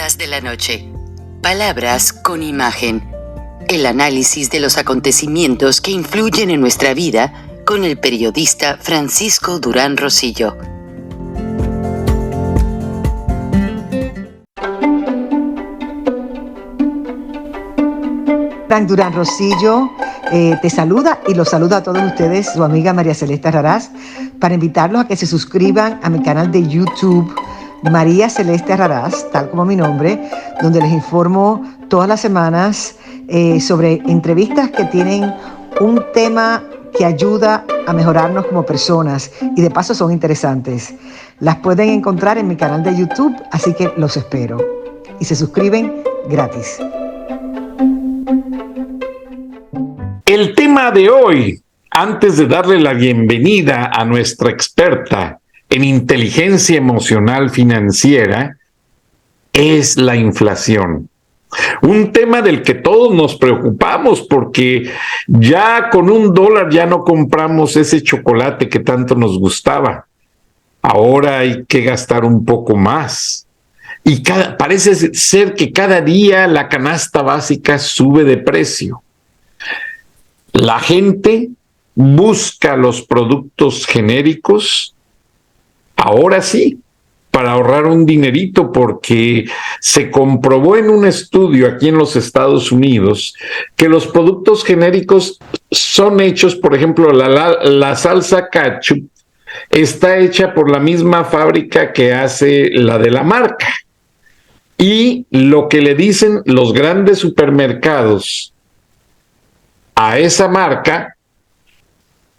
Cosas de la noche. Palabras con imagen. El análisis de los acontecimientos que influyen en nuestra vida con el periodista Francisco Durán Rosillo. Frank Durán Rosillo te saluda y los saluda a todos ustedes, su amiga María Celeste Raraz, para invitarlos a que se suscriban a mi canal de YouTube, María Celeste Raraz, tal como mi nombre, donde les informo todas las semanas sobre entrevistas que tienen un tema que ayuda a mejorarnos como personas y de paso son interesantes. Las pueden encontrar en mi canal de YouTube, así que los espero. Y se suscriben gratis. El tema de hoy, antes de darle la bienvenida a nuestra experta en inteligencia emocional financiera, es la inflación. Un tema del que todos nos preocupamos porque ya con $1 ya no compramos ese chocolate que tanto nos gustaba. Ahora hay que gastar un poco más. Y parece ser que cada día la canasta básica sube de precio. La gente busca los productos genéricos, ahora sí, para ahorrar un dinerito, porque se comprobó en un estudio aquí en los Estados Unidos que los productos genéricos son hechos, por ejemplo, la salsa ketchup está hecha por la misma fábrica que hace la de la marca. Y lo que le dicen los grandes supermercados a esa marca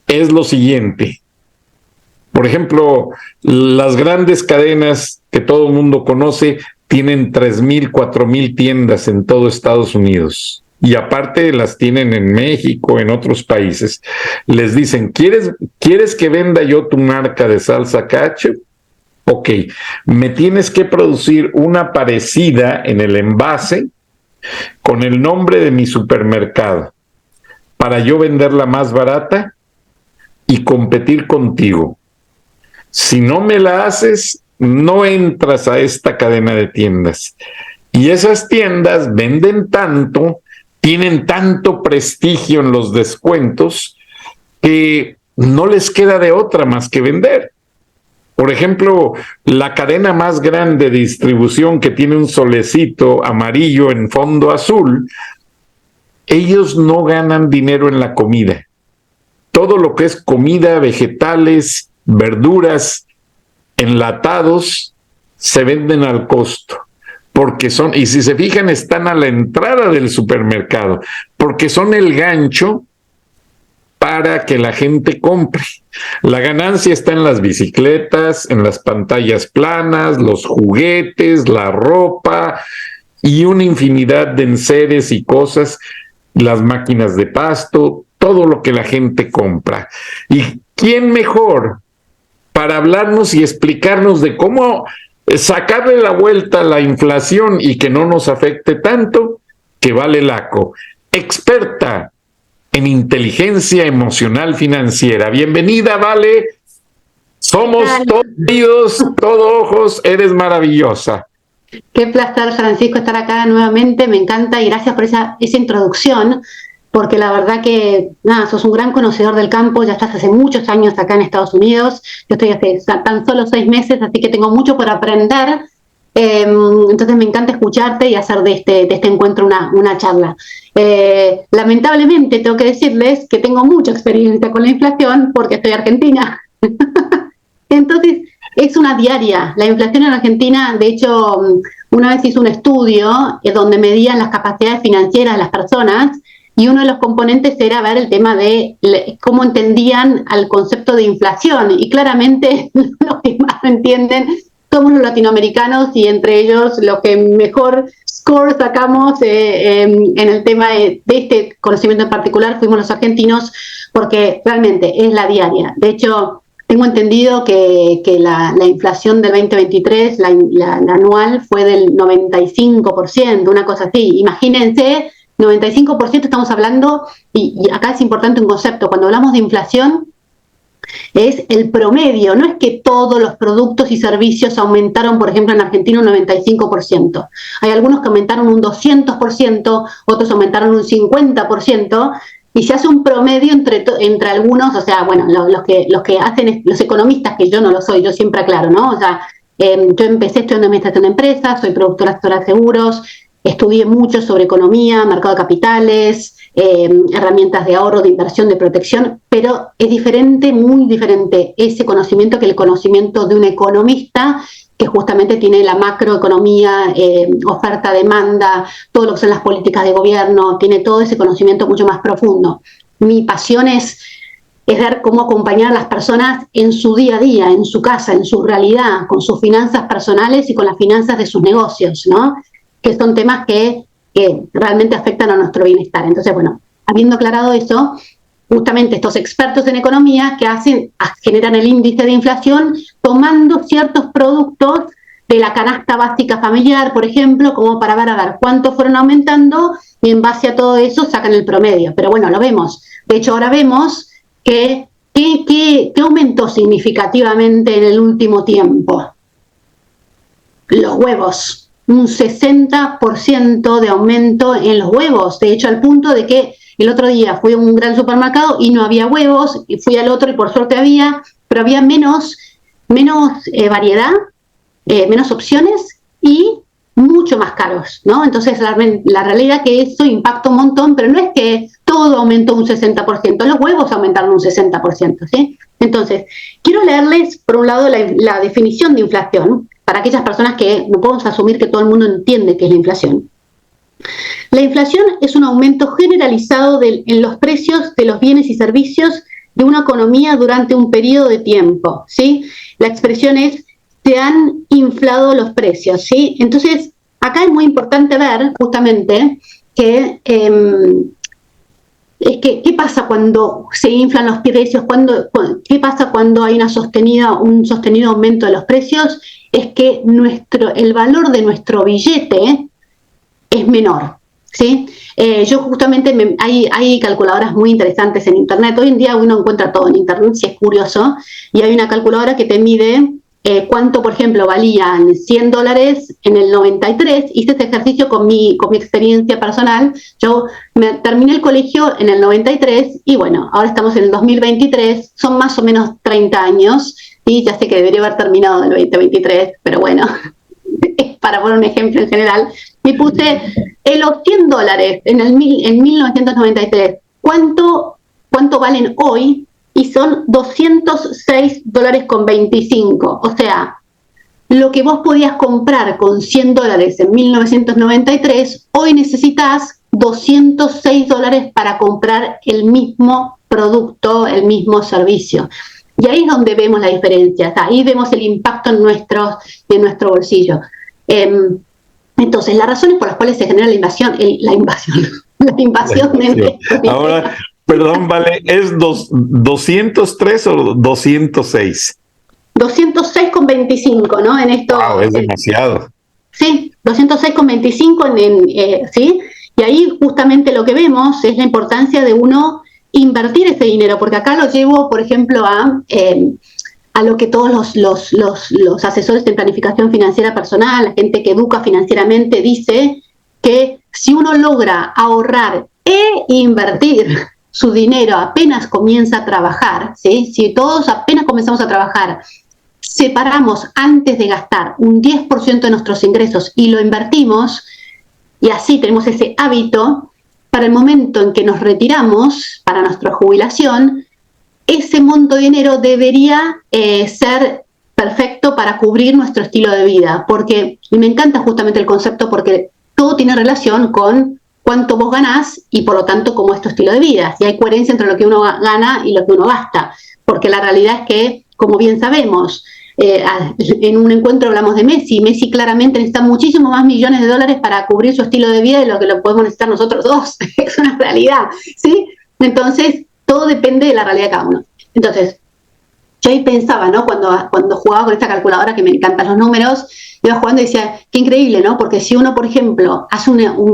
es lo siguiente. Por ejemplo, las grandes cadenas que todo el mundo conoce tienen 3,000, 4,000 tiendas en todo Estados Unidos. Y aparte las tienen en México, en otros países. Les dicen, ¿quieres que venda yo tu marca de salsa ketchup? Ok, me tienes que producir una parecida en el envase con el nombre de mi supermercado, para yo venderla más barata y competir contigo. Si no me la haces, no entras a esta cadena de tiendas. Y esas tiendas venden tanto, tienen tanto prestigio en los descuentos, que no les queda de otra más que vender. Por ejemplo, la cadena más grande de distribución que tiene un solecito amarillo en fondo azul, ellos no ganan dinero en la comida. Todo lo que es comida, vegetales, verduras, enlatados, se venden al costo. Porque son, y si se fijan, están a la entrada del supermercado, porque son el gancho para que la gente compre. La ganancia está en las bicicletas, en las pantallas planas, los juguetes, la ropa y una infinidad de enseres y cosas, las máquinas de pasto, todo lo que la gente compra. ¿Y quién mejor para hablarnos y explicarnos de cómo sacarle la vuelta a la inflación y que no nos afecte tanto que Vale Laco, experta en inteligencia emocional financiera? Bienvenida, Vale. Somos todos oídos, todo ojos, eres maravillosa. Qué placer, Francisco, estar acá nuevamente, me encanta y gracias por esa introducción, porque la verdad que, sos un gran conocedor del campo, ya estás hace muchos años acá en Estados Unidos, yo estoy hace tan solo 6 meses, así que tengo mucho por aprender, entonces me encanta escucharte y hacer de este encuentro una charla. Lamentablemente tengo que decirles que tengo mucha experiencia con la inflación porque soy argentina, entonces es una diaria. La inflación en Argentina, de hecho, una vez hice un estudio donde medían las capacidades financieras de las personas y uno de los componentes era ver el tema de cómo entendían al concepto de inflación. Y claramente los que más entienden somos los latinoamericanos y entre ellos los que mejor score sacamos en el tema de este conocimiento en particular fuimos los argentinos, porque realmente es la diaria. De hecho, tengo entendido que la inflación del 2023, la anual, fue del 95%, una cosa así. Imagínense, 95% estamos hablando, y acá es importante un concepto. Cuando hablamos de inflación, Es el promedio, no es que todos los productos y servicios aumentaron, por ejemplo, en Argentina un 95%. Hay algunos que aumentaron un 200%, otros aumentaron un 50%, y se hace un promedio entre algunos, o sea, bueno, los que hacen, los economistas, que yo no lo soy, yo siempre aclaro, ¿no? O sea, yo empecé estudiando administración de empresas, soy productora asesora de seguros, estudié mucho sobre economía, mercado de capitales, herramientas de ahorro, de inversión, de protección, pero es diferente, muy diferente ese conocimiento que el conocimiento de un economista que justamente tiene la macroeconomía, oferta, demanda, todo lo que son las políticas de gobierno, tiene todo ese conocimiento mucho más profundo. Mi pasión es ver cómo acompañar a las personas en su día a día, en su casa, en su realidad, con sus finanzas personales y con las finanzas de sus negocios, ¿no? Que son temas que realmente afectan a nuestro bienestar. Entonces, bueno, habiendo aclarado eso, justamente estos expertos en economía que generan el índice de inflación tomando ciertos productos de la canasta básica familiar, por ejemplo, como para ver cuánto fueron aumentando, y en base a todo eso sacan el promedio. Pero bueno, lo vemos. De hecho, ahora vemos que aumentó significativamente en el último tiempo. Los huevos. Un 60% de aumento en los huevos. De hecho, al punto de que el otro día fui a un gran supermercado y no había huevos, y fui al otro y por suerte había, pero había menos variedad, menos opciones y mucho más caros, ¿no? Entonces la realidad es que eso impacta un montón, pero no es que todo aumentó un 60%, los huevos aumentaron un 60%, ¿sí? Entonces, quiero leerles, por un lado, la definición de inflación, para aquellas personas que no podemos asumir que todo el mundo entiende qué es la inflación. La inflación es un aumento generalizado en los precios de los bienes y servicios de una economía durante un periodo de tiempo, ¿sí? La expresión es, se han inflado los precios, ¿sí? Entonces, acá es muy importante ver justamente que ¿qué pasa cuando se inflan los precios? ¿Qué pasa cuando hay un sostenido aumento de los precios? Es que el valor de nuestro billete es menor, ¿sí? Yo justamente, hay calculadoras muy interesantes en Internet. Hoy en día uno encuentra todo en Internet, si es curioso, y hay una calculadora que te mide cuánto, por ejemplo, valían $100 en el 93. Hice este ejercicio con mi experiencia personal. Yo terminé el colegio en el 93 y bueno, ahora estamos en el 2023, son más o menos 30 años, y ya sé que debería haber terminado en el 2023, pero bueno, para poner un ejemplo en general, me puse los $100 en 1993. ¿Cuánto valen hoy? Y son $206.25. O sea, lo que vos podías comprar con $100 en 1993, hoy necesitas $206 para comprar el mismo producto, el mismo servicio. Y ahí es donde vemos la diferencia, ahí vemos el impacto en nuestro bolsillo. Entonces, las razones por las cuales se genera la invasión de... Ahora, perdón, Vale, ¿es 203 o 206? 206,25, ¿no? En esto. Wow, es demasiado. Sí, 206,25 ¿sí? Y ahí justamente lo que vemos es la importancia de uno invertir ese dinero, porque acá lo llevo, por ejemplo, a lo que todos los asesores de planificación financiera personal, la gente que educa financieramente, dice que si uno logra ahorrar e invertir su dinero apenas comienza a trabajar, ¿sí? Si todos apenas comenzamos a trabajar, separamos antes de gastar un 10% de nuestros ingresos y lo invertimos, y así tenemos ese hábito, para el momento en que nos retiramos, para nuestra jubilación, ese monto de dinero debería ser perfecto para cubrir nuestro estilo de vida, y me encanta justamente el concepto porque todo tiene relación con cuánto vos ganás y por lo tanto cómo es tu estilo de vida, si hay coherencia entre lo que uno gana y lo que uno gasta, porque la realidad es que, como bien sabemos, en un encuentro hablamos de Messi claramente necesita muchísimo más millones de dólares para cubrir su estilo de vida de lo que lo podemos necesitar nosotros dos, es una realidad, ¿sí? Entonces, todo depende de la realidad de cada uno. Entonces, yo ahí pensaba, ¿no? Cuando jugaba con esta calculadora, que me encantan los números, iba jugando y decía, qué increíble, ¿no? Porque si uno, por ejemplo,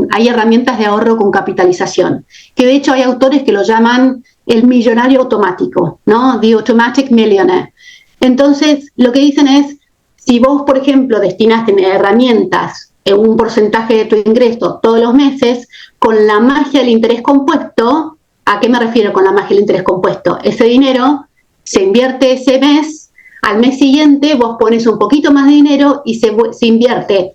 hay herramientas de ahorro con capitalización, que de hecho hay autores que lo llaman el millonario automático, ¿no? The Automatic Millionaire. Entonces, lo que dicen es, si vos, por ejemplo, destinaste herramientas en un porcentaje de tu ingreso todos los meses, con la magia del interés compuesto, ¿a qué me refiero con la magia del interés compuesto? Ese dinero se invierte ese mes, al mes siguiente vos pones un poquito más de dinero y se invierte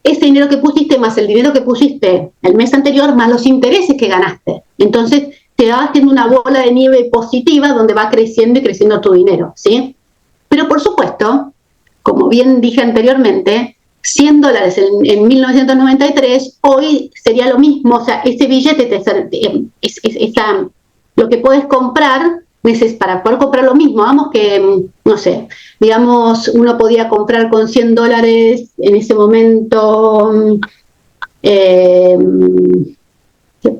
ese dinero que pusiste más el dinero que pusiste el mes anterior más los intereses que ganaste. Entonces te va haciendo una bola de nieve positiva donde va creciendo y creciendo tu dinero, ¿sí? Pero por supuesto, como bien dije anteriormente, $100 en 1993, hoy sería lo mismo, o sea, ese billete lo que puedes comprar para poder comprar lo mismo, vamos que, no sé, digamos, uno podía comprar con $100 en ese momento, ¿qué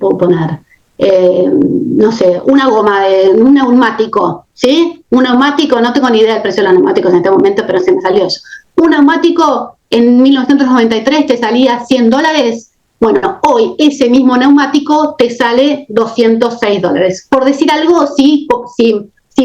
puedo poner? No sé, una goma de un neumático, ¿sí? Un neumático, no tengo ni idea del precio de los neumáticos en este momento, pero se me salió eso. Un neumático en 1993 te salía $100. Bueno, hoy ese mismo neumático te sale $206. Por decir algo, si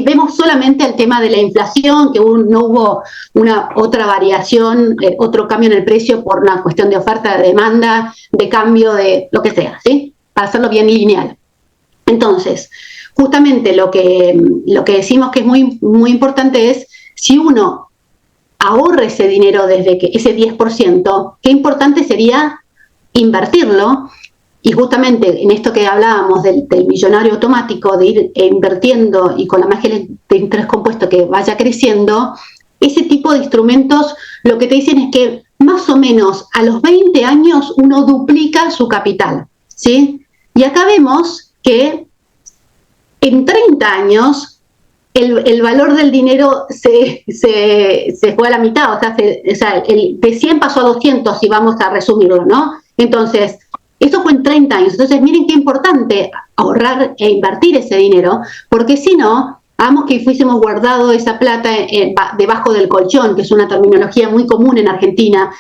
vemos solamente el tema de la inflación, que no hubo una otra variación, otro cambio en el precio por una cuestión de oferta, de demanda, de cambio de lo que sea, ¿sí? Para hacerlo bien lineal. Entonces, justamente lo que decimos que es muy, muy importante es, si uno ahorra ese dinero desde que ese 10%, qué importante sería invertirlo, y justamente en esto que hablábamos del millonario automático, de ir invirtiendo y con la magia de interés compuesto que vaya creciendo, ese tipo de instrumentos lo que te dicen es que más o menos a los 20 años uno duplica su capital, ¿sí? Y acá vemos que en 30 años el valor del dinero se fue a la mitad, o sea, de 100 pasó a 200, si vamos a resumirlo, ¿no? Entonces, eso fue en 30 años. Entonces, miren qué importante ahorrar e invertir ese dinero, porque si no, hagamos que fuésemos guardado esa plata debajo del colchón, que es una terminología muy común en Argentina.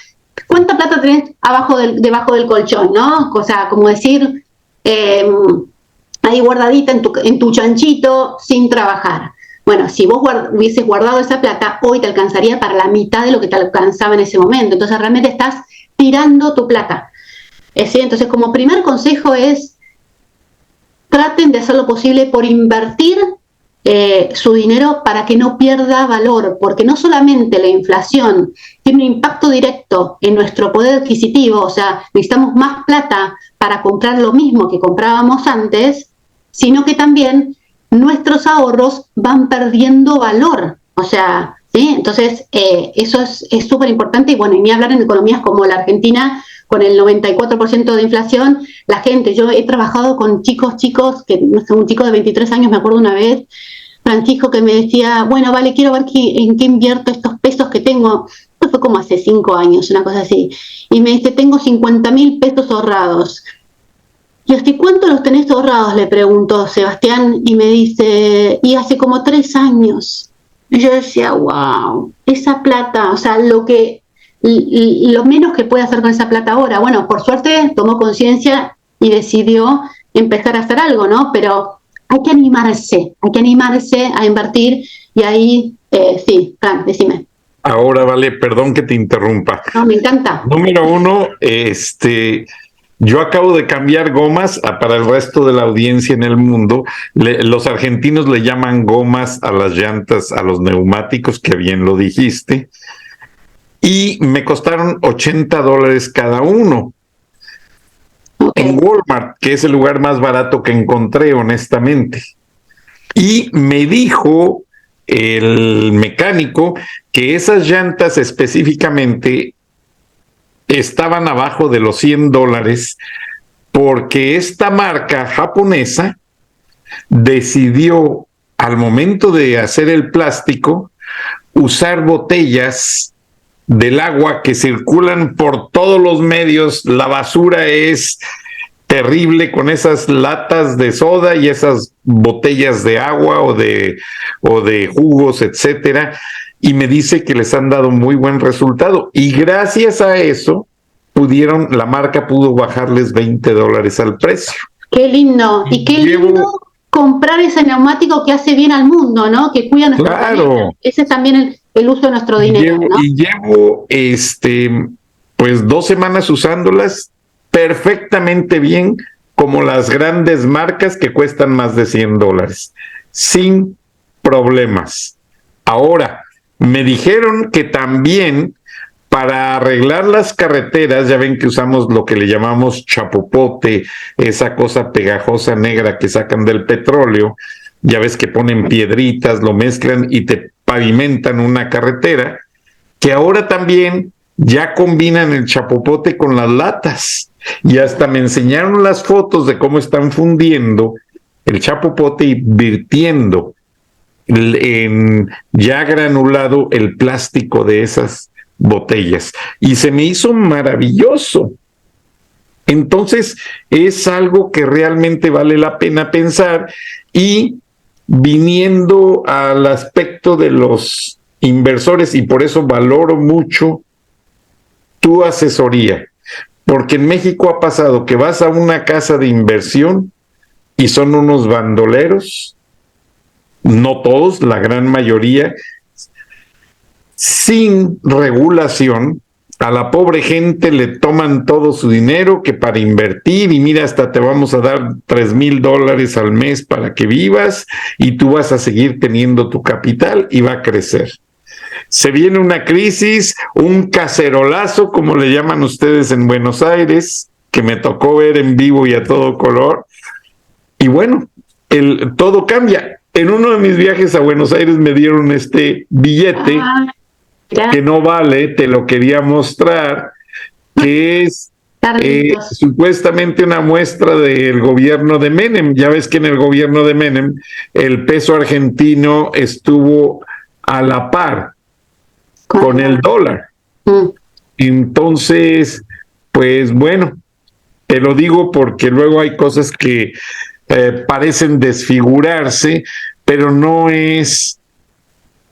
¿Cuánta plata tenés debajo del colchón, no? O sea, como decir, ahí guardadita en tu chanchito, sin trabajar. Bueno, si vos hubieses guardado esa plata, hoy te alcanzaría para la mitad de lo que te alcanzaba en ese momento. Entonces, realmente estás tirando tu plata. ¿Sí? Entonces, como primer consejo es, traten de hacer lo posible por invertir su dinero para que no pierda valor, porque no solamente la inflación tiene un impacto directo en nuestro poder adquisitivo, o sea, necesitamos más plata para comprar lo mismo que comprábamos antes, sino que también nuestros ahorros van perdiendo valor, o sea, ¿sí? Entonces eso es súper importante, y bueno, y ni hablar en economías como la Argentina, con el 94% de inflación, la gente, yo he trabajado con chicos, que no sé, un chico de 23 años, me acuerdo una vez, Francisco, que me decía, bueno, vale, quiero ver en qué invierto estos pesos que tengo. Esto fue como hace 5 años, una cosa así. Y me dice, tengo 50.000 pesos ahorrados. ¿Y hasta cuánto los tenés ahorrados?, le preguntó Sebastián, y me dice, y hace como 3 años. Y yo decía, wow, esa plata, o sea, lo menos que puede hacer con esa plata ahora. Bueno, por suerte tomó conciencia y decidió empezar a hacer algo, ¿no? Pero hay que animarse a invertir, y ahí, sí, Fran, decime. Ahora, vale, perdón que te interrumpa. No, me encanta. Número 1, yo acabo de cambiar gomas para el resto de la audiencia en el mundo. Los argentinos le llaman gomas a las llantas, a los neumáticos, que bien lo dijiste, y me costaron $80 cada uno. Okay. En Walmart, que es el lugar más barato que encontré, honestamente. Y me dijo el mecánico que esas llantas específicamente estaban abajo de los $100 porque esta marca japonesa decidió, al momento de hacer el plástico, usar botellas del agua que circulan por todos los medios. La basura es terrible con esas latas de soda y esas botellas de agua o de jugos, etcétera, y me dice que les han dado muy buen resultado, y gracias a eso la marca pudo bajarles $20 al precio. Qué lindo, y qué lindo comprar ese neumático que hace bien al mundo, ¿no? Que cuida nuestro planeta. Ese es también el uso de nuestro dinero, ¿no? Y llevo, pues 2 semanas usándolas perfectamente bien, como las grandes marcas que cuestan más de $100, sin problemas. Ahora, me dijeron que también para arreglar las carreteras, ya ven que usamos lo que le llamamos chapopote, esa cosa pegajosa negra que sacan del petróleo, ya ves que ponen piedritas, lo mezclan y te pavimentan una carretera, que ahora también ya combinan el chapopote con las latas. Y hasta me enseñaron las fotos de cómo están fundiendo el chapopote y virtiendo en ya granulado el plástico de esas botellas. Y se me hizo maravilloso. Entonces, es algo que realmente vale la pena pensar. Y viniendo al aspecto de los inversores, y por eso valoro mucho tu asesoría, porque en México ha pasado que vas a una casa de inversión y son unos bandoleros, no todos, la gran mayoría, sin regulación. A la pobre gente le toman todo su dinero que para invertir, y mira, hasta te vamos a dar $3,000 al mes para que vivas y tú vas a seguir teniendo tu capital y va a crecer. Se viene una crisis, un cacerolazo, como le llaman ustedes en Buenos Aires, que me tocó ver en vivo y a todo color. Y bueno, todo cambia. En uno de mis viajes a Buenos Aires me dieron este billete que no vale, te lo quería mostrar, que es supuestamente una muestra del gobierno de Menem. Ya ves que en el gobierno de Menem el peso argentino estuvo a la par con el dólar. Entonces, pues bueno, te lo digo porque luego hay cosas que parecen desfigurarse, pero no es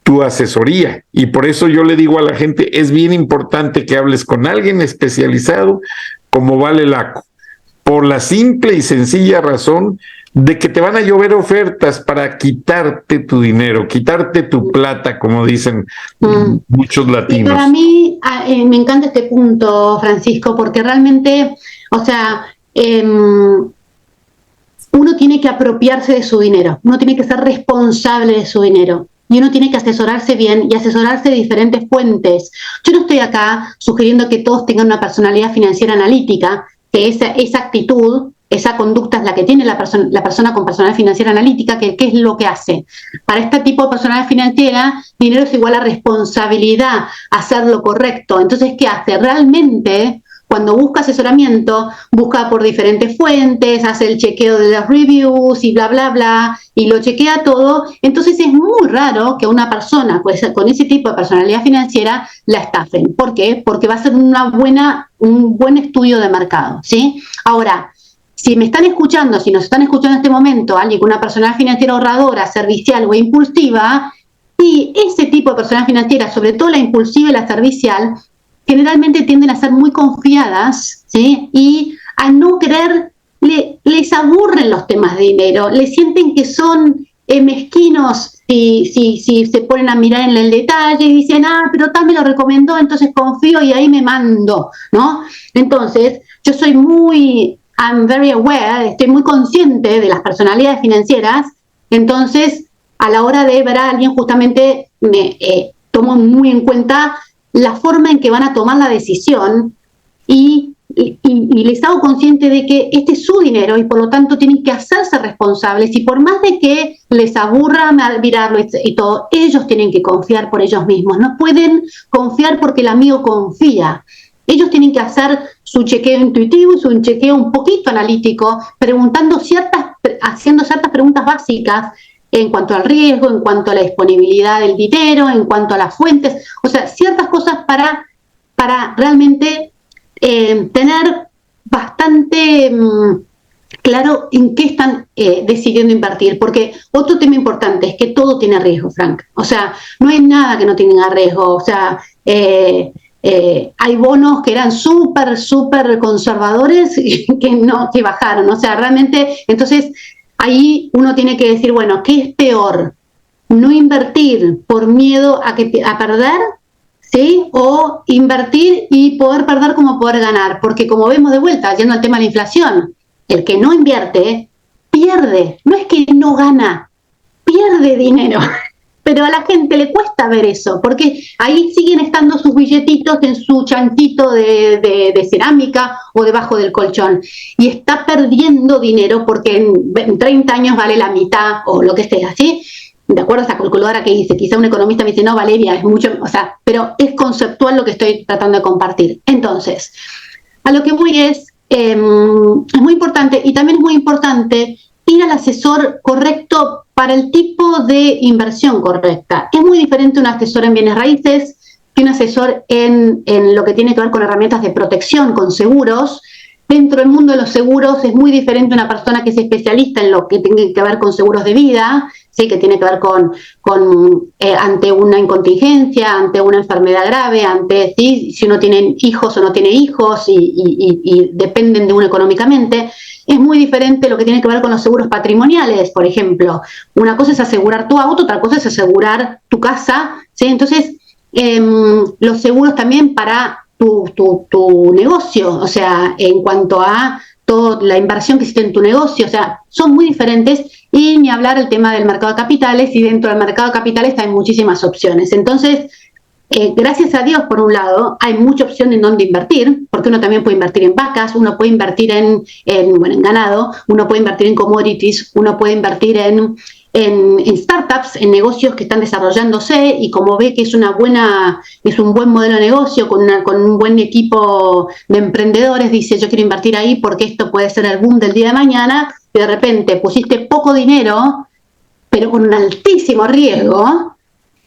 tu asesoría. Y por eso yo le digo a la gente, es bien importante que hables con alguien especializado como Vale Laco, por la simple y sencilla razón de que te van a llover ofertas para quitarte tu dinero, quitarte tu plata, como dicen muchos latinos. Y para mí me encanta este punto, Francisco, porque realmente, o sea, uno tiene que apropiarse de su dinero, uno tiene que ser responsable de su dinero. Y uno tiene que asesorarse bien y asesorarse de diferentes fuentes. Yo no estoy acá sugiriendo que todos tengan una personalidad financiera analítica, que esa actitud, esa conducta es la que tiene la persona con personalidad financiera analítica, que ¿qué es lo que hace? Para este tipo de personalidad financiera, dinero es igual a responsabilidad, hacer lo correcto. Entonces, ¿qué hace? Realmente, cuando busca asesoramiento, busca por diferentes fuentes, hace el chequeo de las reviews y bla, bla, bla, y lo chequea todo. Entonces es muy raro que una persona con ese tipo de personalidad financiera la estafen. ¿Por qué? Porque va a ser un buen estudio de mercado, ¿sí? Ahora, si me están escuchando, si nos están escuchando en este momento alguien con una personalidad financiera ahorradora, servicial o impulsiva, y ese tipo de personalidad financiera, sobre todo la impulsiva y la servicial, generalmente tienden a ser muy confiadas, ¿sí? Y a no querer, les aburren los temas de dinero, les sienten que son mezquinos si se ponen a mirar en el detalle y dicen, pero tal me lo recomendó, entonces confío y ahí me mando, ¿no? Entonces, yo soy I'm very aware, estoy muy consciente de las personalidades financieras, entonces, a la hora de ver a alguien, justamente tomo muy en cuenta la forma en que van a tomar la decisión y les hago consciente de que este es su dinero y por lo tanto tienen que hacerse responsables, y por más de que les aburra mirarlo y todo, ellos tienen que confiar por ellos mismos, no pueden confiar porque el amigo confía. Ellos tienen que hacer su chequeo intuitivo y su chequeo un poquito analítico, haciendo ciertas preguntas básicas en cuanto al riesgo, en cuanto a la disponibilidad del dinero, en cuanto a las fuentes, o sea, ciertas cosas para realmente tener bastante claro en qué están decidiendo invertir. Porque otro tema importante es que todo tiene riesgo, Frank. O sea, no hay nada que no tenga riesgo. O sea, hay bonos que eran súper conservadores y que bajaron. O sea, realmente, entonces, ahí uno tiene que decir, bueno, ¿qué es peor? ¿No invertir por miedo a perder? ¿Sí? O invertir y poder perder como poder ganar. Porque como vemos de vuelta, yendo al tema de la inflación, el que no invierte, pierde. No es que no gana, pierde dinero. Pero a la gente le cuesta ver eso, porque ahí siguen estando sus billetitos en su chanquito de cerámica o debajo del colchón. Y está perdiendo dinero porque en 30 años vale la mitad o lo que sea, ¿sí? De acuerdo a esa calculadora que hice, quizá un economista me dice, no, Valeria, es mucho, o sea, pero es conceptual lo que estoy tratando de compartir. Entonces, a lo que voy es muy importante, y también es muy importante ir al asesor correcto para el tipo de inversión correcta. Es muy diferente un asesor en bienes raíces que un asesor en lo que tiene que ver con herramientas de protección, con seguros. Dentro del mundo de los seguros es muy diferente una persona que es especialista en lo que tiene que ver con seguros de vida, ¿sí? Que tiene que ver con ante una incontingencia, ante una enfermedad grave, ante ¿sí? Si uno tiene hijos o no tiene hijos y dependen de uno económicamente. Es muy diferente lo que tiene que ver con los seguros patrimoniales, por ejemplo. Una cosa es asegurar tu auto, otra cosa es asegurar tu casa, ¿sí? Entonces, los seguros también para tu negocio, o sea, en cuanto a toda la inversión que hiciste en tu negocio, o sea, son muy diferentes, y ni hablar el tema del mercado de capitales, y dentro del mercado de capitales hay muchísimas opciones. Entonces, gracias a Dios, por un lado, hay mucha opción en dónde invertir, porque uno también puede invertir en vacas, uno puede invertir en ganado, uno puede invertir en commodities, uno puede invertir en startups, en negocios que están desarrollándose, y como ve que es un buen modelo de negocio con un buen equipo de emprendedores, dice, yo quiero invertir ahí porque esto puede ser el boom del día de mañana, y de repente pusiste poco dinero, pero con un altísimo riesgo,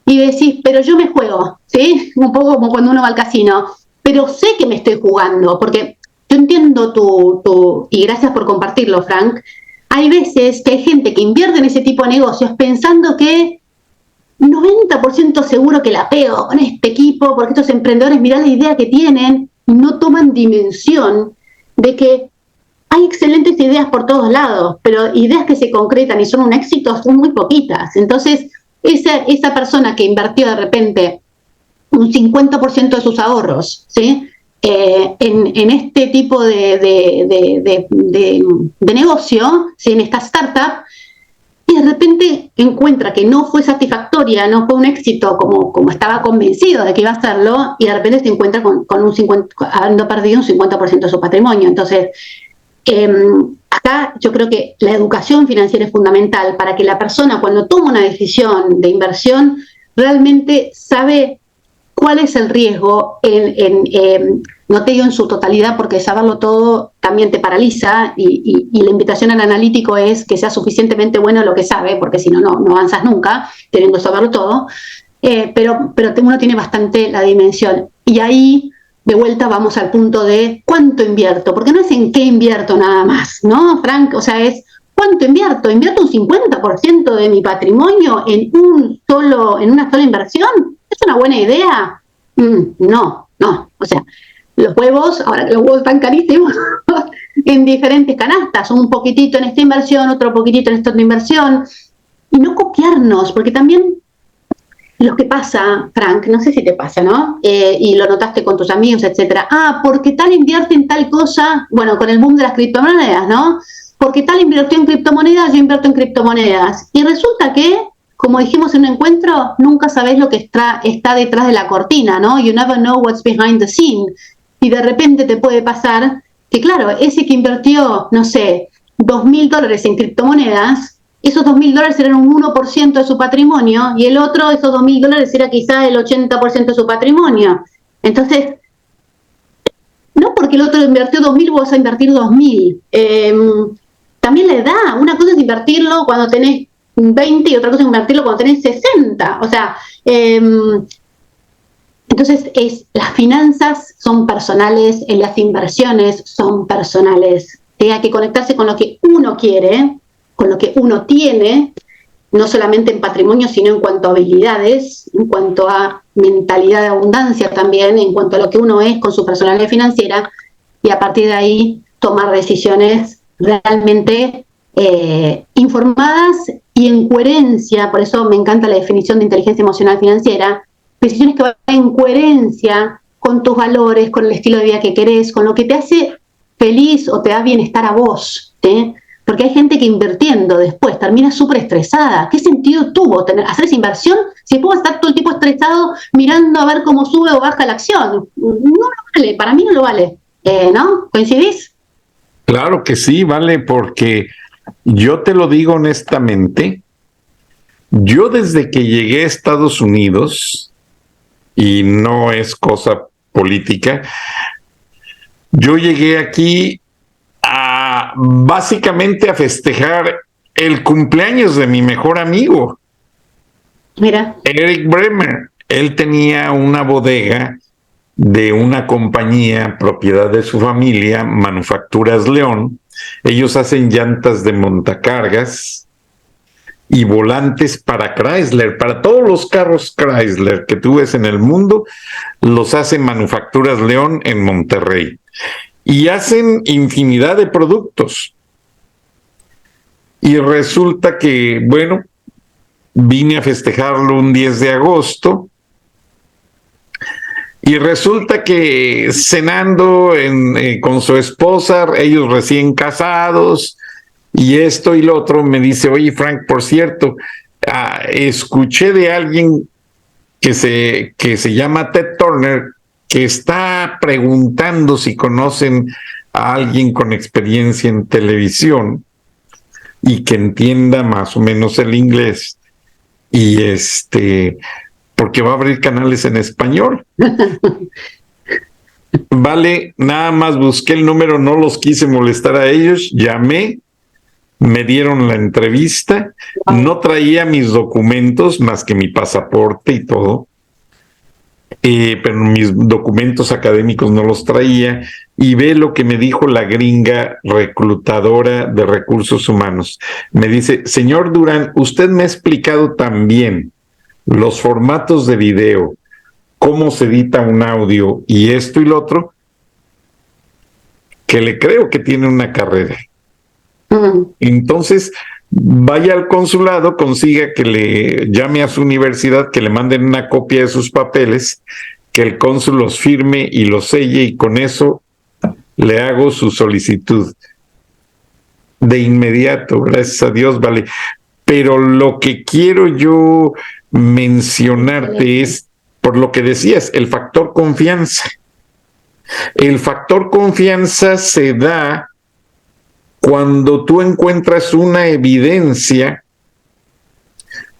y decís, pero yo me juego, ¿sí? Un poco como cuando uno va al casino, pero sé que me estoy jugando, porque yo entiendo y gracias por compartirlo, Frank. Hay veces que hay gente que invierte en ese tipo de negocios pensando que 90% seguro que la pego con este equipo, porque estos emprendedores, mirá la idea que tienen, no toman dimensión de que hay excelentes ideas por todos lados, pero ideas que se concretan y son un éxito son muy poquitas. Entonces, esa persona que invirtió de repente un 50% de sus ahorros, ¿sí? En este tipo de negocio, ¿sí? En esta startup, y de repente encuentra que no fue satisfactoria, no fue un éxito como estaba convencido de que iba a hacerlo, y de repente se encuentra con habiendo perdido un 50% de su patrimonio. Entonces, acá yo creo que la educación financiera es fundamental para que la persona, cuando toma una decisión de inversión, realmente sabe cuál es el riesgo, no te digo en su totalidad, porque saberlo todo también te paraliza, y la invitación al analítico es que sea suficientemente bueno lo que sabe, porque si no, no avanzas nunca, teniendo que saberlo todo, pero uno tiene bastante la dimensión. Y ahí, de vuelta, vamos al punto de cuánto invierto, porque no es en qué invierto nada más, ¿no, Frank? O sea, es ¿cuánto invierto? ¿Invierto un 50% de mi patrimonio en una sola inversión? ¿Es una buena idea? No. O sea, los huevos, ahora que los huevos están carísimos, en diferentes canastas, un poquitito en esta inversión, otro poquitito en esta otra inversión, y no copiarnos, porque también lo que pasa, Frank, no sé si te pasa, ¿no? Y lo notaste con tus amigos, etcétera. Porque tal invierte en tal cosa, bueno, con el boom de las criptomonedas, ¿no? Porque tal invirtió en criptomonedas, yo invierto en criptomonedas. Y resulta que, como dijimos en un encuentro, nunca sabés lo que está detrás de la cortina, ¿no? You never know what's behind the scene. Y de repente te puede pasar que, claro, ese que invirtió, no sé, $2.000 en criptomonedas, esos $2.000 eran un 1% de su patrimonio, y el otro, esos $2.000 era quizá el 80% de su patrimonio. Entonces, no porque el otro invirtió 2.000, vos vas a invertir 2.000. También la edad, una cosa es invertirlo cuando tenés 20 y otra cosa es invertirlo cuando tenés 60. O sea, entonces las finanzas son personales, las inversiones son personales. Hay que conectarse con lo que uno quiere, con lo que uno tiene, no solamente en patrimonio, sino en cuanto a habilidades, en cuanto a mentalidad de abundancia también, en cuanto a lo que uno es con su personalidad financiera, y a partir de ahí tomar decisiones realmente informadas y en coherencia, por eso me encanta la definición de inteligencia emocional financiera, decisiones que van en coherencia con tus valores, con el estilo de vida que querés, con lo que te hace feliz o te da bienestar a vos, ¿sí? Porque hay gente que invirtiendo después termina súper estresada. ¿Qué sentido tuvo hacer esa inversión si después vas a estar todo el tiempo estresado mirando a ver cómo sube o baja la acción? No lo vale, para mí no lo vale. ¿No? ¿Coincidís? Claro que sí, vale, porque yo te lo digo honestamente, yo desde que llegué a Estados Unidos, y no es cosa política, yo llegué aquí básicamente a festejar el cumpleaños de mi mejor amigo. Mira. Eric Bremer. Él tenía una bodega de una compañía propiedad de su familia, Manufacturas León. Ellos hacen llantas de montacargas y volantes para Chrysler, para todos los carros Chrysler que tú ves en el mundo, los hace Manufacturas León en Monterrey. Y hacen infinidad de productos. Y resulta que, bueno, vine a festejarlo un 10 de agosto y resulta que cenando con su esposa, ellos recién casados, y esto y lo otro, me dice, oye Frank, por cierto, escuché de alguien que se llama Ted Turner, que está preguntando si conocen a alguien con experiencia en televisión y que entienda más o menos el inglés, y porque va a abrir canales en español. Vale, nada más busqué el número, no los quise molestar a ellos, llamé, me dieron la entrevista, no traía mis documentos más que mi pasaporte y todo, pero mis documentos académicos no los traía, y ve lo que me dijo la gringa reclutadora de recursos humanos. Me dice, señor Durán, usted me ha explicado también los formatos de video, cómo se edita un audio y esto y lo otro, que le creo que tiene una carrera. Entonces, vaya al consulado, consiga que le llame a su universidad, que le manden una copia de sus papeles, que el cónsul los firme y los selle, y con eso le hago su solicitud de inmediato, gracias a Dios, vale. Pero lo que quiero yo mencionarte es, por lo que decías, el factor confianza. El factor confianza se da cuando tú encuentras una evidencia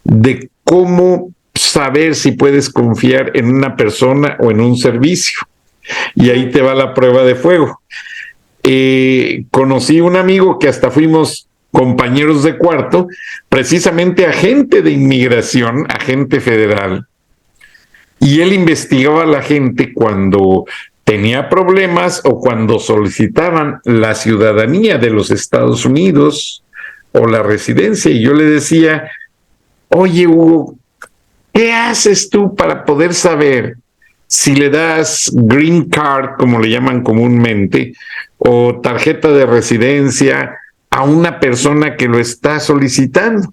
de cómo saber si puedes confiar en una persona o en un servicio. Y ahí te va la prueba de fuego. Conocí un amigo que hasta fuimos compañeros de cuarto, precisamente agente de inmigración, agente federal, y él investigaba a la gente cuando tenía problemas o cuando solicitaban la ciudadanía de los Estados Unidos o la residencia, y yo le decía, oye Hugo, ¿qué haces tú para poder saber si le das green card, como le llaman comúnmente, o tarjeta de residencia a una persona que lo está solicitando?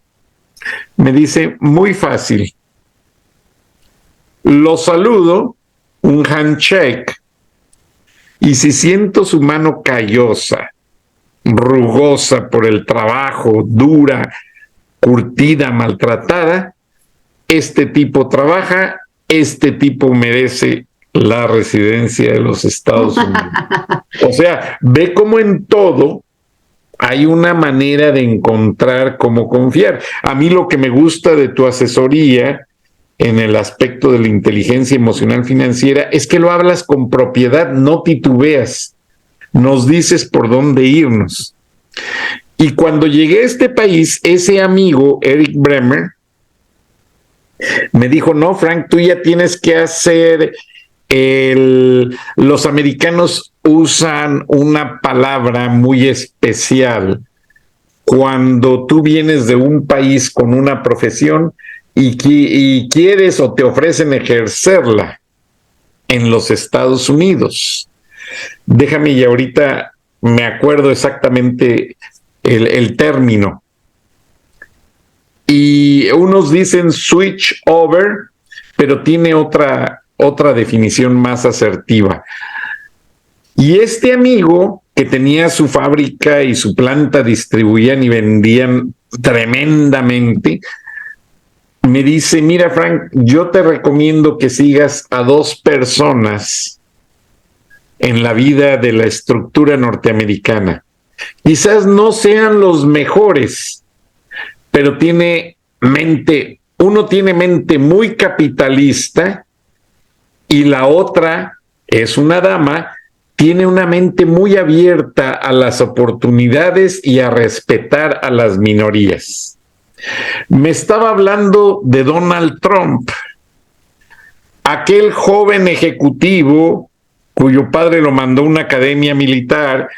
Me dice, muy fácil. Lo saludo, un handshake, y si siento su mano callosa, rugosa por el trabajo, dura, curtida, maltratada, este tipo trabaja, este tipo merece la residencia de los Estados Unidos. O sea, ve cómo en todo hay una manera de encontrar cómo confiar. A mí lo que me gusta de tu asesoría en el aspecto de la inteligencia emocional financiera es que lo hablas con propiedad, no titubeas, nos dices por dónde irnos. Y cuando llegué a este país, ese amigo, Eric Bremer, me dijo, no, Frank, tú ya tienes que hacer, los americanos usan una palabra muy especial cuando tú vienes de un país con una profesión y quieres o te ofrecen ejercerla en los Estados Unidos. Déjame, y ahorita me acuerdo exactamente el término. Y unos dicen switch over, pero tiene otra definición más asertiva. Y este amigo que tenía su fábrica y su planta, distribuían y vendían tremendamente, me dice, mira Frank, yo te recomiendo que sigas a 2 personas en la vida de la estructura norteamericana. Quizás no sean los mejores, pero uno tiene mente muy capitalista y la otra es una dama, tiene una mente muy abierta a las oportunidades y a respetar a las minorías. Me estaba hablando de Donald Trump, aquel joven ejecutivo cuyo padre lo mandó a una academia militar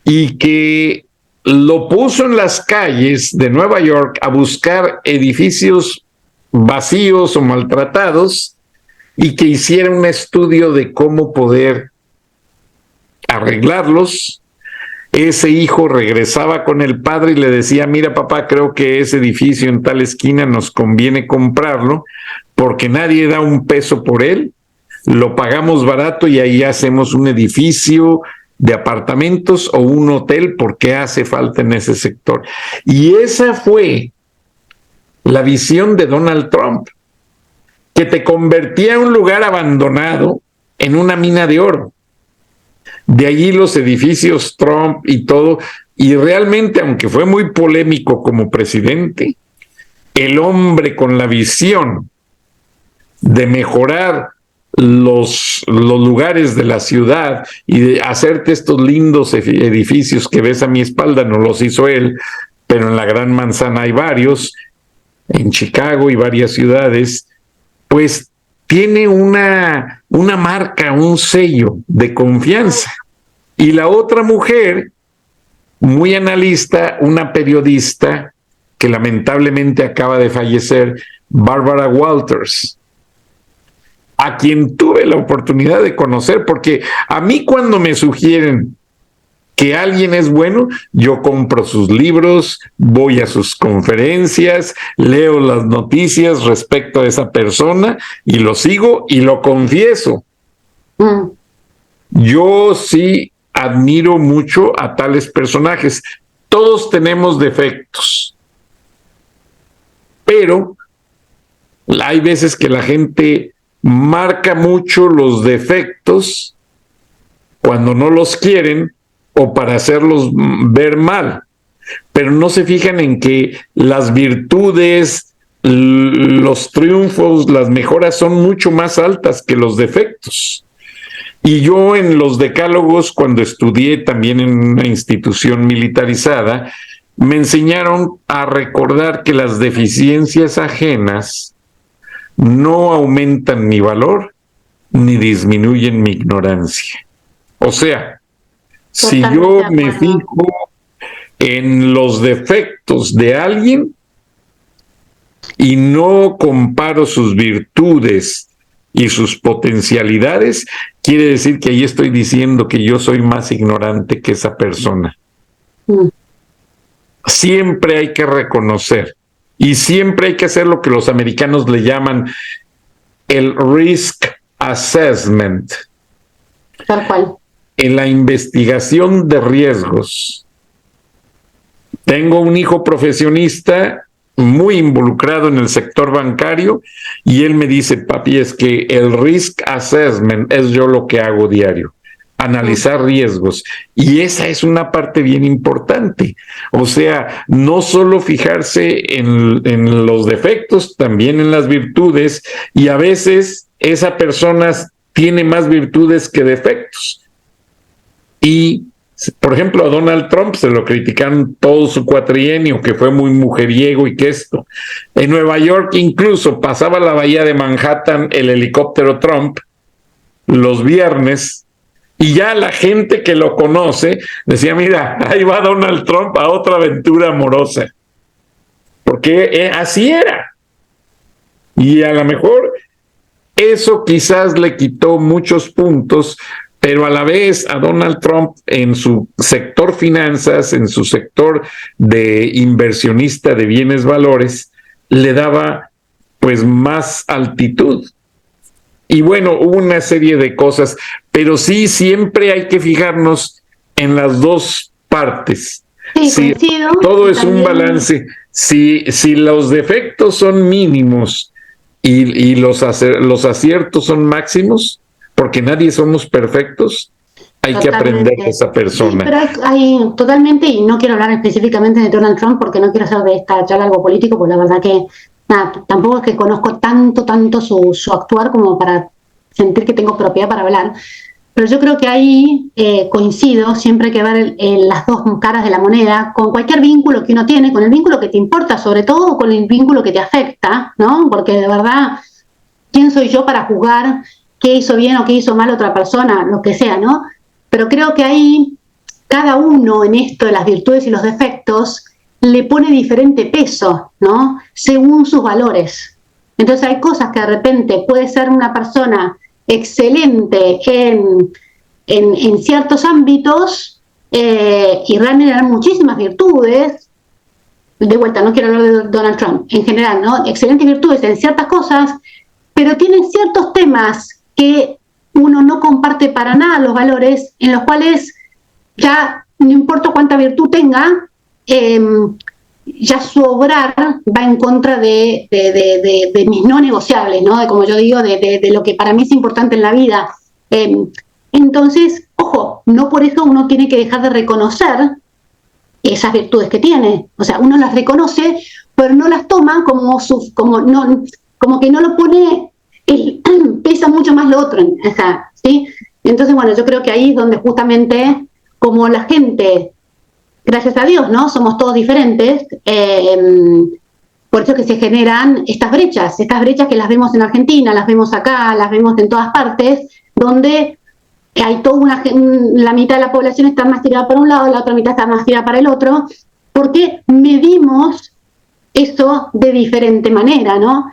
y que lo puso en las calles de Nueva York a buscar edificios vacíos o maltratados y que hiciera un estudio de cómo poder arreglarlos. Ese hijo regresaba con el padre y le decía, mira papá, creo que ese edificio en tal esquina nos conviene comprarlo porque nadie da un peso por él, lo pagamos barato y ahí hacemos un edificio de apartamentos o un hotel porque hace falta en ese sector. Y esa fue la visión de Donald Trump, que te convertía un lugar abandonado en una mina de oro. De allí los edificios Trump y todo, y realmente, aunque fue muy polémico como presidente, el hombre con la visión de mejorar los lugares de la ciudad y de hacerte estos lindos edificios que ves a mi espalda, no los hizo él, pero en la Gran Manzana hay varios, en Chicago y varias ciudades, pues tiene una marca, un sello de confianza. Y la otra mujer, muy analista, una periodista que lamentablemente acaba de fallecer, Barbara Walters, a quien tuve la oportunidad de conocer, porque a mí cuando me sugieren que alguien es bueno, yo compro sus libros, voy a sus conferencias, leo las noticias respecto a esa persona y lo sigo y lo confieso. Yo sí admiro mucho a tales personajes. Todos tenemos defectos, pero hay veces que la gente marca mucho los defectos cuando no los quieren o para hacerlos ver mal, pero no se fijan en que las virtudes, los triunfos, las mejoras son mucho más altas que los defectos. Y yo en los decálogos, cuando estudié también en una institución militarizada, me enseñaron a recordar que las deficiencias ajenas no aumentan mi valor ni disminuyen mi ignorancia. O sea, si yo me fijo en los defectos de alguien y no comparo sus virtudes y sus potencialidades, quiere decir que ahí estoy diciendo que yo soy más ignorante que esa persona. Siempre hay que reconocer y siempre hay que hacer lo que los americanos le llaman el risk assessment. Tal cual. En la investigación de riesgos. Tengo un hijo profesionista muy involucrado en el sector bancario y él me dice, papi, es que el risk assessment es yo lo que hago diario, analizar riesgos. Y esa es una parte bien importante. O sea, no solo fijarse en los defectos, también en las virtudes, y a veces esa persona tiene más virtudes que defectos. Y, por ejemplo, a Donald Trump se lo criticaron todo su cuatrienio, que fue muy mujeriego y que esto. En Nueva York incluso pasaba la bahía de Manhattan el helicóptero Trump los viernes y ya la gente que lo conoce decía, mira, ahí va Donald Trump a otra aventura amorosa. Porque así era. Y a lo mejor eso quizás le quitó muchos puntos pero a la vez a Donald Trump en su sector finanzas, en su sector de inversionista de bienes valores, le daba pues más altitud. Y bueno, hubo una serie de cosas, pero sí, siempre hay que fijarnos en las dos partes. Sí, coincido. Todo es también un balance. Si los defectos son mínimos y los aciertos son máximos, porque nadie somos perfectos, hay que aprender de esa persona. Sí, pero hay totalmente, y no quiero hablar específicamente de Donald Trump porque no quiero hacer de esta charla algo político, porque la verdad que tampoco es que conozco tanto su actuar como para sentir que tengo propiedad para hablar. Pero yo creo que ahí coincido, siempre hay que ver las dos caras de la moneda, con cualquier vínculo que uno tiene, con el vínculo que te importa, sobre todo con el vínculo que te afecta, ¿no? Porque de verdad, ¿quién soy yo para juzgar qué hizo bien o qué hizo mal otra persona? Lo que sea, ¿no? Pero creo que ahí cada uno en esto de las virtudes y los defectos le pone diferente peso, ¿no? Según sus valores. Entonces hay cosas que de repente puede ser una persona excelente en ciertos ámbitos y realmente tener muchísimas virtudes. De vuelta, no quiero hablar de Donald Trump, en general, ¿no? Excelentes virtudes en ciertas cosas, pero tienen ciertos temas que uno no comparte para nada los valores, en los cuales ya no importa cuánta virtud tenga, ya su obrar va en contra de mis no negociables, ¿no? De, como yo digo, de lo que para mí es importante en la vida. Entonces, ojo, no por eso uno tiene que dejar de reconocer esas virtudes que tiene. O sea, uno las reconoce, pero no las toma como que no lo pone, pesa mucho más lo otro. O sea, ¿sí? Entonces, bueno, yo creo que ahí es donde justamente, como la gente, gracias a Dios, ¿no? Somos todos diferentes, por eso que se generan estas brechas que las vemos en Argentina, las vemos acá, las vemos en todas partes, donde hay toda la mitad de la población está más tirada para un lado, la otra mitad está más tirada para el otro, porque medimos eso de diferente manera, ¿no?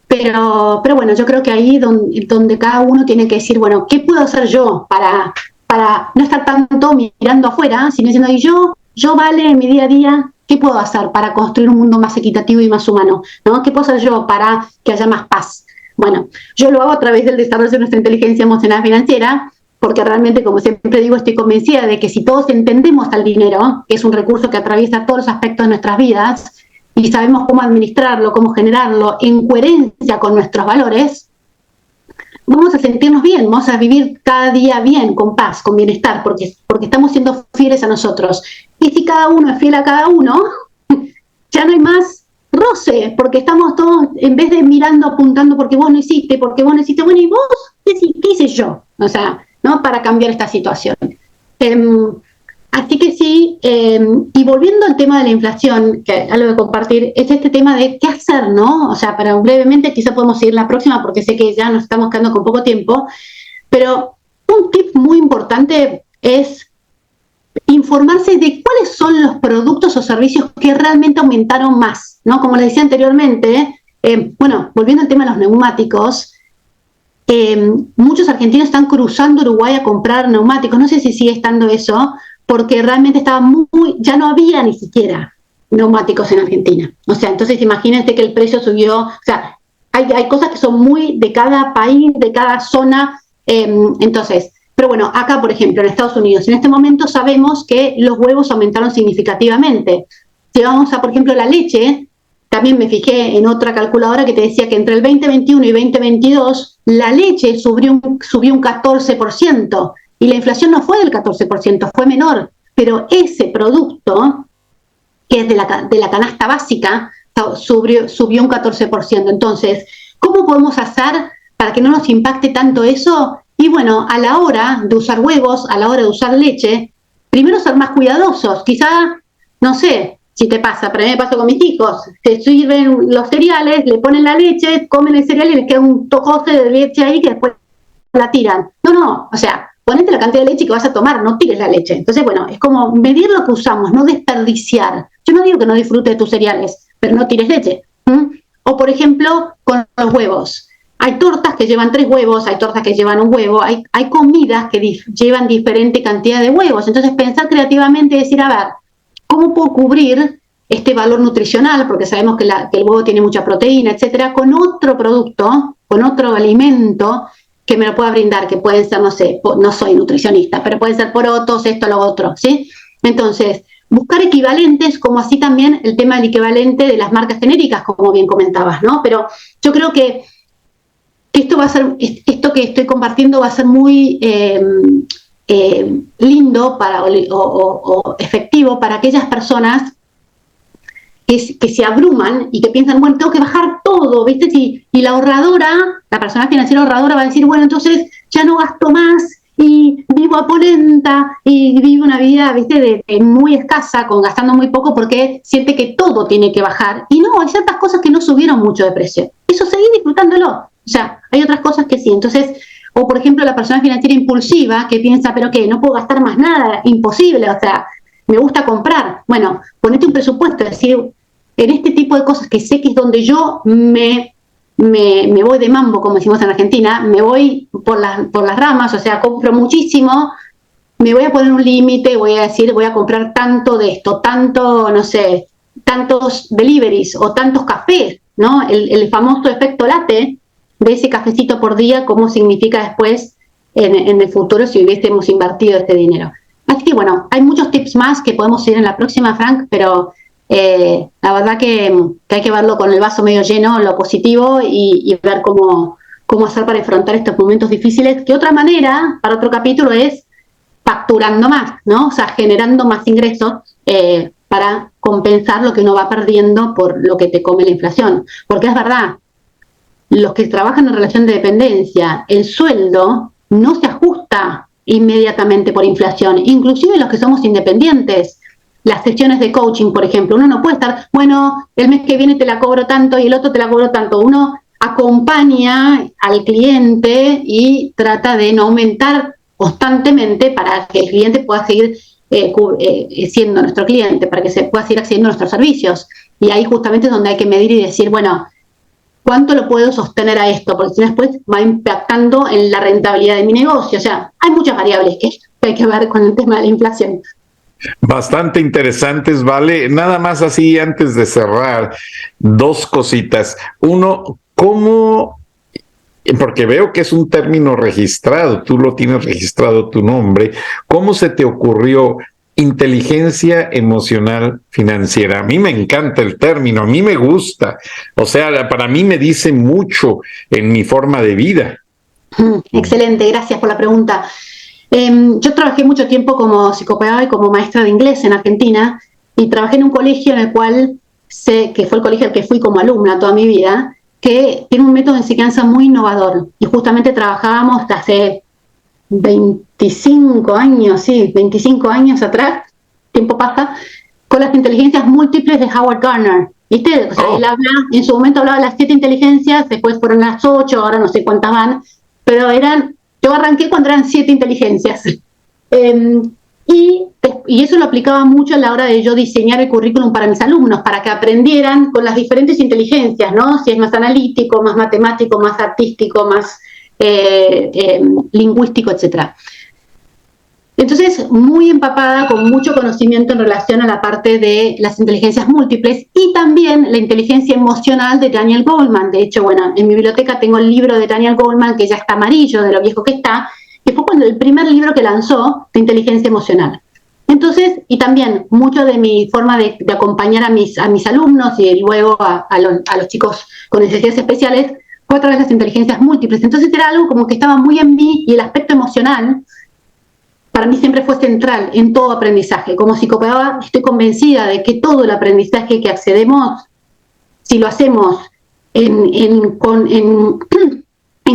Pero bueno, yo creo que ahí donde cada uno tiene que decir, bueno, ¿qué puedo hacer yo para no estar tanto mirando afuera, sino diciendo, yo vale en mi día a día, ¿qué puedo hacer para construir un mundo más equitativo y más humano? ¿No? ¿Qué puedo hacer yo para que haya más paz? Bueno, yo lo hago a través del desarrollo de nuestra inteligencia emocional financiera, porque realmente, como siempre digo, estoy convencida de que si todos entendemos al dinero, que es un recurso que atraviesa todos los aspectos de nuestras vidas, y sabemos cómo administrarlo, cómo generarlo en coherencia con nuestros valores, vamos a sentirnos bien, vamos a vivir cada día bien, con paz, con bienestar, porque estamos siendo fieles a nosotros. Y si cada uno es fiel a cada uno, ya no hay más roce, porque estamos todos, en vez de mirando, apuntando porque vos no hiciste, bueno, ¿y vos? ¿Qué hice yo? O sea, ¿no? Para cambiar esta situación. Así que sí, y volviendo al tema de la inflación, que algo de compartir, es este tema de qué hacer, ¿no? O sea, para brevemente, quizá podemos seguir la próxima porque sé que ya nos estamos quedando con poco tiempo, pero un tip muy importante es informarse de cuáles son los productos o servicios que realmente aumentaron más, ¿no? Como les decía anteriormente, bueno, volviendo al tema de los neumáticos, muchos argentinos están cruzando Uruguay a comprar neumáticos, no sé si sigue estando eso, porque realmente estaba ya no había ni siquiera neumáticos en Argentina. O sea, entonces imagínense que el precio subió, o sea, hay cosas que son muy de cada país, de cada zona, entonces, pero bueno, acá por ejemplo, en Estados Unidos, en este momento sabemos que los huevos aumentaron significativamente. Si vamos a, por ejemplo, la leche, también me fijé en otra calculadora que te decía que entre el 2021 y 2022, la leche subió un 14%. Y la inflación no fue del 14%, fue menor, pero ese producto, que es de la canasta básica, subió un 14%. Entonces, ¿cómo podemos hacer para que no nos impacte tanto eso? Y bueno, a la hora de usar huevos, a la hora de usar leche, primero ser más cuidadosos. Quizá, no sé si te pasa, pero a mí me pasa con mis hijos, te sirven los cereales, le ponen la leche, comen el cereal y les queda un tojote de leche ahí que después la tiran. No, o sea, ponete la cantidad de leche que vas a tomar, no tires la leche. Entonces, bueno, es como medir lo que usamos, no desperdiciar. Yo no digo que no disfrutes de tus cereales, pero no tires leche. O, por ejemplo, con los huevos. hay tortas que llevan 3 huevos, hay tortas que llevan 1 huevo, hay comidas que llevan diferente cantidad de huevos. Entonces pensar creativamente y decir, a ver, ¿cómo puedo cubrir este valor nutricional? Porque sabemos que el huevo tiene mucha proteína, etcétera, con otro producto, con otro alimento que me lo pueda brindar, que pueden ser, no sé, no soy nutricionista, pero pueden ser porotos, esto, lo otro, ¿sí? Entonces, buscar equivalentes, como así también el tema del equivalente de las marcas genéricas, como bien comentabas, ¿no? Pero yo creo que esto va a ser, esto que estoy compartiendo va a ser muy lindo o efectivo para aquellas personas que se abruman y que piensan, bueno, tengo que bajar todo, ¿viste? Y la ahorradora, la persona financiera ahorradora va a decir, bueno, entonces ya no gasto más y vivo a polenta y vivo una vida, ¿viste? De muy escasa, gastando muy poco porque siente que todo tiene que bajar. Y no, hay ciertas cosas que no subieron mucho de precio. Eso seguí disfrutándolo. O sea, hay otras cosas que sí. Entonces, o por ejemplo, la persona financiera impulsiva que piensa, pero ¿qué? No puedo gastar más nada, imposible, o sea, me gusta comprar. Bueno, ponete un presupuesto, es decir, en este tipo de cosas que sé que es donde yo me voy de mambo, como decimos en Argentina, me voy por las ramas, o sea, compro muchísimo, me voy a poner un límite, voy a decir, voy a comprar tanto de esto, tanto, no sé, tantos deliveries o tantos cafés, ¿no? El famoso efecto latte de ese cafecito por día, cómo significa después en el futuro si hubiésemos invertido este dinero. Así que bueno, hay muchos tips más que podemos ir en la próxima, Frank, pero la verdad que hay que verlo con el vaso medio lleno, lo positivo, y ver cómo hacer para enfrentar estos momentos difíciles, que otra manera, para otro capítulo, es facturando más, ¿no? O sea, generando más ingresos para compensar lo que uno va perdiendo por lo que te come la inflación. Porque es verdad, los que trabajan en relación de dependencia, el sueldo no se ajusta inmediatamente por inflación, inclusive los que somos independientes. Las sesiones de coaching, por ejemplo, uno no puede estar, bueno, el mes que viene te la cobro tanto y el otro te la cobro tanto. Uno acompaña al cliente y trata de no aumentar constantemente para que el cliente pueda seguir siendo nuestro cliente, para que se pueda seguir accediendo a nuestros servicios. Y ahí justamente es donde hay que medir y decir, bueno, ¿cuánto lo puedo sostener a esto? Porque si no, después va impactando en la rentabilidad de mi negocio. O sea, hay muchas variables que hay que ver con el tema de la inflación. Bastante interesantes, Vale. Nada más así antes de cerrar, 2 cositas. Uno, ¿cómo? Porque veo que es un término registrado, tú lo tienes registrado tu nombre. ¿Cómo se te ocurrió inteligencia emocional financiera? A mí me encanta el término, a mí me gusta. O sea, para mí me dice mucho en mi forma de vida. Excelente, gracias por la pregunta. Yo trabajé mucho tiempo como psicopedagoga y como maestra de inglés en Argentina, y trabajé en un colegio en el cual que fue el colegio al que fui como alumna toda mi vida, que tiene un método de enseñanza muy innovador, y justamente trabajábamos hace 25 años atrás, tiempo pasa, con las inteligencias múltiples de Howard Gardner. ¿Viste? O sea, él en su momento hablaba de las 7 inteligencias, después fueron las 8, ahora no sé cuántas van, pero yo arranqué cuando eran 7 inteligencias. Y eso lo aplicaba mucho a la hora de yo diseñar el currículum para mis alumnos, para que aprendieran con las diferentes inteligencias, ¿no? Si es más analítico, más matemático, más artístico, más lingüístico, etcétera. Entonces, muy empapada, con mucho conocimiento en relación a la parte de las inteligencias múltiples y también la inteligencia emocional de Daniel Goleman. De hecho, bueno, en mi biblioteca tengo el libro de Daniel Goleman, que ya está amarillo de lo viejo que está, que fue el primer libro que lanzó de inteligencia emocional. Entonces, y también mucho de mi forma de acompañar a mis alumnos y luego a los chicos con necesidades especiales fue a través de las inteligencias múltiples. Entonces era algo como que estaba muy en mí, y el aspecto emocional para mí siempre fue central en todo aprendizaje. Como psicopedagoga estoy convencida de que todo el aprendizaje que accedemos, si lo hacemos en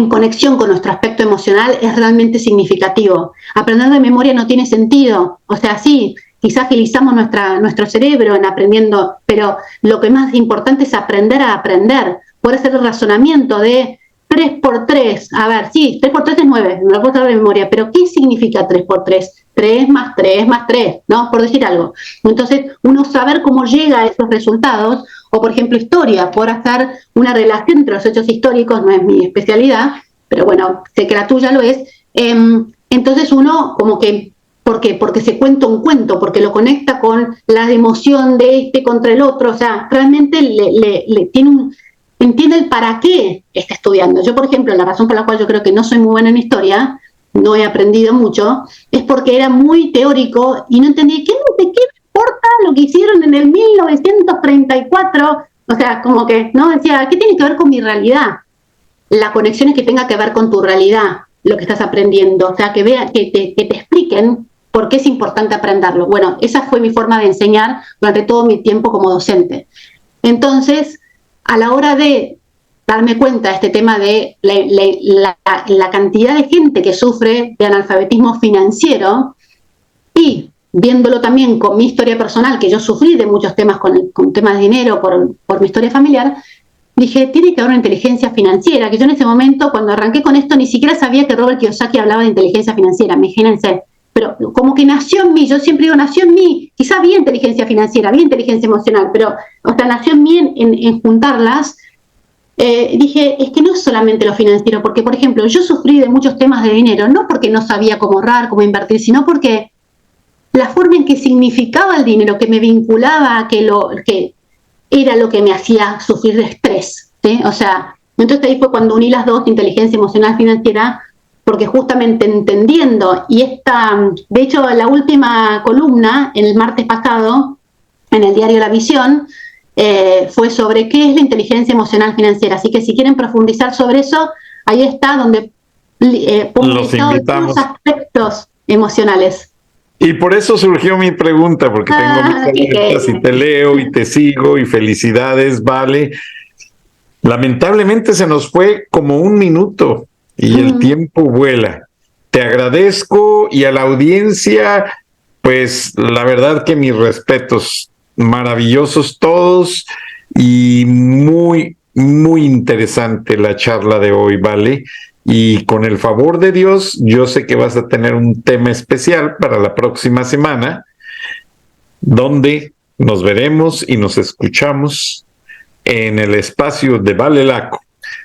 conexión con nuestro aspecto emocional, es realmente significativo. Aprender de memoria no tiene sentido. O sea, sí, quizás agilizamos nuestro cerebro en aprendiendo, pero lo que más importante es aprender a aprender, poder hacer el razonamiento de, 3 por 3. A ver, sí, 3 por 3 es 9, me lo puedo saber de memoria, pero ¿qué significa 3 por 3? 3 más 3 más 3, ¿no? Por decir algo. Entonces, uno saber cómo llega a esos resultados, o por ejemplo, historia, poder hacer una relación entre los hechos históricos, no es mi especialidad, pero bueno, sé que la tuya lo es. Entonces uno como que, ¿por qué? Porque se cuenta un cuento, porque lo conecta con la emoción de este contra el otro, o sea, realmente le tiene entiende el para qué está estudiando. Yo, por ejemplo, la razón por la cual yo creo que no soy muy buena en historia, no he aprendido mucho, es porque era muy teórico y no entendí qué importa lo que hicieron en el 1934, o sea, como que, ¿no? Decía, ¿qué tiene que ver con mi realidad? La conexión es que tenga que ver con tu realidad, lo que estás aprendiendo, o sea, que te expliquen por qué es importante aprenderlo. Bueno, esa fue mi forma de enseñar durante todo mi tiempo como docente. Entonces, a la hora de darme cuenta de este tema de la cantidad de gente que sufre de analfabetismo financiero y viéndolo también con mi historia personal, que yo sufrí de muchos temas con temas de dinero por mi historia familiar, dije, tiene que haber una inteligencia financiera, que yo en ese momento, cuando arranqué con esto, ni siquiera sabía que Robert Kiyosaki hablaba de inteligencia financiera, imagínense, pero como que nació en mí, yo siempre digo, nació en mí, quizá había inteligencia financiera, había inteligencia emocional, pero, o sea, nació en mí en juntarlas. Dije, es que no es solamente lo financiero, porque, por ejemplo, yo sufrí de muchos temas de dinero, no porque no sabía cómo ahorrar, cómo invertir, sino porque la forma en que significaba el dinero, que me vinculaba a que era lo que me hacía sufrir de estrés, ¿sí? O sea, entonces ahí fue cuando uní las dos, inteligencia emocional financiera, porque justamente entendiendo, de hecho, la última columna, el martes pasado, en el diario La Visión, fue sobre qué es la inteligencia emocional financiera. Así que si quieren profundizar sobre eso, ahí está donde pongo Los invitamos. todos los aspectos emocionales. Y por eso surgió mi pregunta, porque tengo mis alertas y te leo y te sigo y felicidades, Vale. Lamentablemente se nos fue como un minuto y el tiempo vuela. Te agradezco y a la audiencia, pues la verdad que mis respetos, maravillosos todos y muy, muy interesante la charla de hoy, ¿vale? Y con el favor de Dios, yo sé que vas a tener un tema especial para la próxima semana, donde nos veremos y nos escuchamos en el espacio de Vale Laco,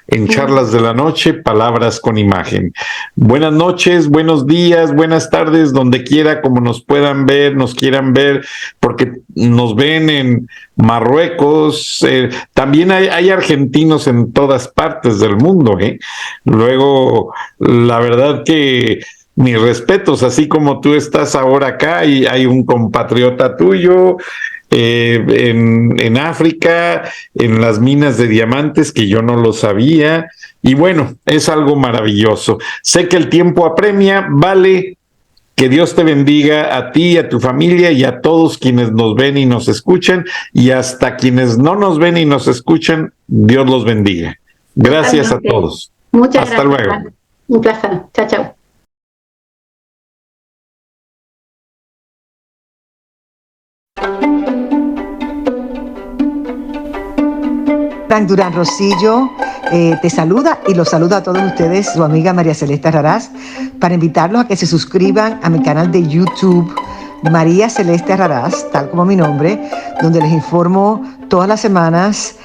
en Charlas de la Noche, Palabras con Imagen. Buenas noches, buenos días, buenas tardes, donde quiera, como nos puedan ver, nos quieran ver, porque nos ven en Marruecos, también hay argentinos en todas partes del mundo, ¿eh? Luego, la verdad que mis respetos, así como tú estás ahora acá y hay un compatriota tuyo, en África, en las minas de diamantes, que yo no lo sabía, y bueno, es algo maravilloso. Sé que el tiempo apremia, Vale, que Dios te bendiga a ti, a tu familia y a todos quienes nos ven y nos escuchan, y hasta quienes no nos ven y nos escuchan, Dios los bendiga. Gracias a todos. Muchas gracias. Hasta luego. Un placer. Chao, chao. Frank Durán Rosillo te saluda y los saluda a todos ustedes, su amiga María Celeste Raraz, para invitarlos a que se suscriban a mi canal de YouTube, María Celeste Raraz, tal como mi nombre, donde les informo todas las semanas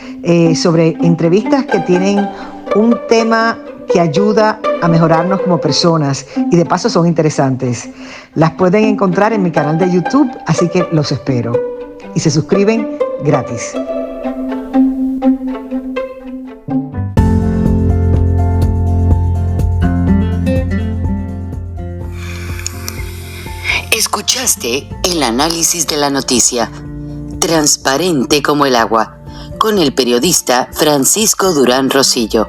sobre entrevistas que tienen un tema que ayuda a mejorarnos como personas y de paso son interesantes. Las pueden encontrar en mi canal de YouTube, así que los espero. Y se suscriben gratis. Escuchaste el análisis de la noticia, transparente como el agua, con el periodista Francisco Durán Rosillo.